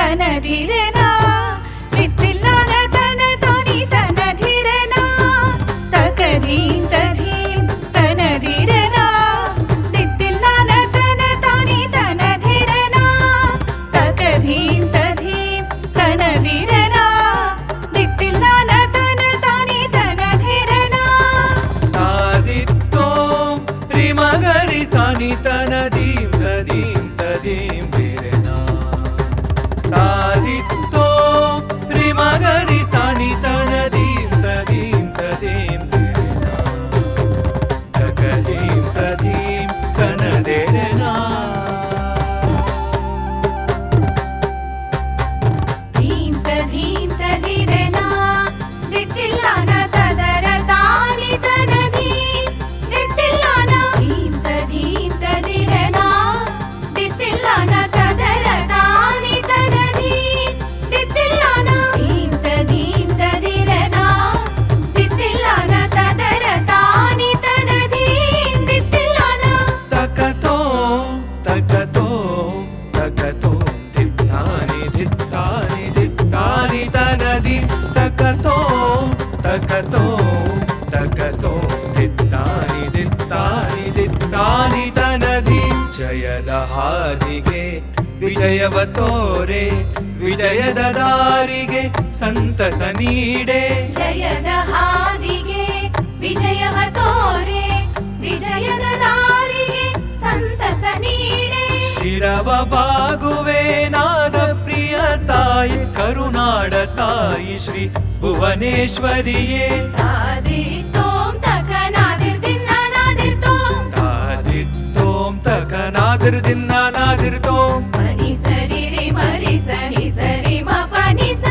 ತನದಿರೆನಾ ದಿತ್ತಿಲ್ಲಾನ ತನ ತೋನಿ ತನದಿರೆನಾ ತಕದೀಂ ತಧೀಂ ತನದಿರೆನಾ ದಿತ್ತಿಲ್ಲಾನ ತನ ತೋನಿ ತನದಿರೆನಾ ತಕದೀಂ ತಧೀಂ ತನದಿರೆನಾ ದಿತ್ತಿಲ್ಲಾನ ತನ ತೋನಿ ತನದಿರೆನಾ ತಾದಿತ್ತೋಂ ರಿಮಗರಿ ಸಾನಿ ತನದೀಂ ತದೀಂ ತದೀಂ ದಿರೆನಾ ತಾದಿತ್ತೋಂ ರಿಮಗರಿ ಸಾನಿ ತನದೀಂ ತದೀಂ ತದೀಂ ದಿರೆನಾ ತಕದೀಂ ತದೀಂ ತನದಿರೆನಾ ಧೀಂ ತಧೀಂ ತಧಿರೆನಾ ದಿತ್ತಿಲ್ಲಾನ ತದರ ತಾನಿ ತನಧೀಂ ದಿತ್ತಿಲ್ಲಾನ ಧೀಂ ತಧೀಂ ತಧಿರೆನಾ ದಿತ್ತಿಲ್ಲಾನ ತದರ ತಾನಿ ತನಧೀಂ ದಿತ್ತಿಲ್ಲಾನ ಧೀಂ ತಧೀಂ ತಧಿರೆನಾ ದಿತ್ತಿಲ್ಲಾನ ತದರ ತಾನಿ ತನಧೀಂ ದಿತ್ತಿಲ್ಲಾನ ತಕತೋಂ ತಕತೋಂ ತಕತೋಂ ದಿತ್ತಾನಿ ದಿತ್ತಾನಿ ದಿತ್ತಾನಿ ತನದಿ ತಕತೋಂ ತಕತೋಂ ತಕತೋಂ ದಿತ್ತಾನಿ ದಿತ್ತಾನಿ ದಿತ್ತಾನಿ ತನದಿ ಜಯದ ಹಾದಿಗೆ ವಿಜಯವ ತೋರೆ ವಿಜಯದ ದಾರಿಗೆ ಸಂತಸ ನೀಡೆ ಜಯದ ಹಾದಿಗೆ ವಿಜಯವ ತೋರೆ ವಿಜಯದ ದಾರಿಗೆ ಸಂತಸ ನೀಡೆ ಶಿರವ ಬಾಗುವೆ ನಾದ ಪ್ರಿಯ ತಾಯಿ ಕರುನಾಡ ತಾಯಿ ಶ್ರೀ ಭುವನೇಶ್ವರಿಯೇ ತಾದಿತ್ತೋಂ ತಕನಾದಿರ್ದಿನ್ನಾನಾದಿರ್ತೋಂ ತಾದಿತ್ತೋಂ ತಕನಾದಿರ್ದಿನ್ನಾನಾದಿರ್ತೋಂ ಮನಿ ಸರಿ ರಿ ಮರಿ ಸನಿ ಸರಿ ಮ ಪನಿ ಸ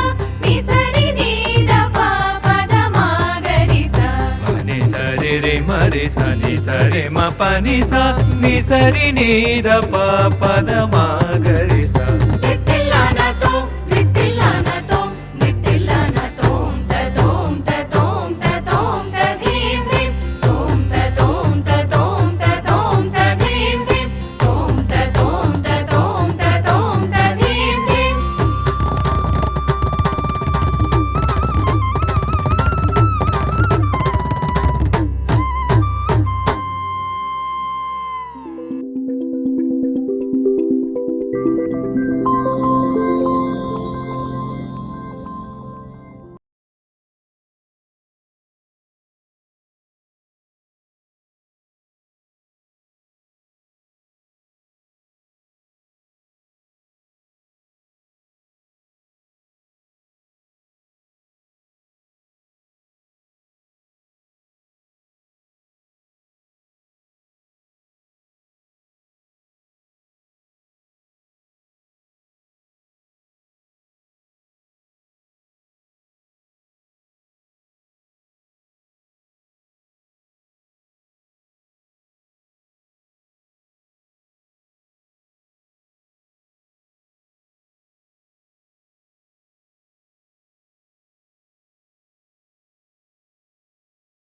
ನಿ ಸರಿ ನೀದ ಪ ಪದ ಮಾಗರಿ ಸ ಮನಿ ಸರಿ ರೆ ಮರಿ ಸನಿ ಸರಿ ಮ ಪನಿ ಸ ನಿ ಸರಿ ನೀದ ಪ ಪದ ಮಾಗರಿ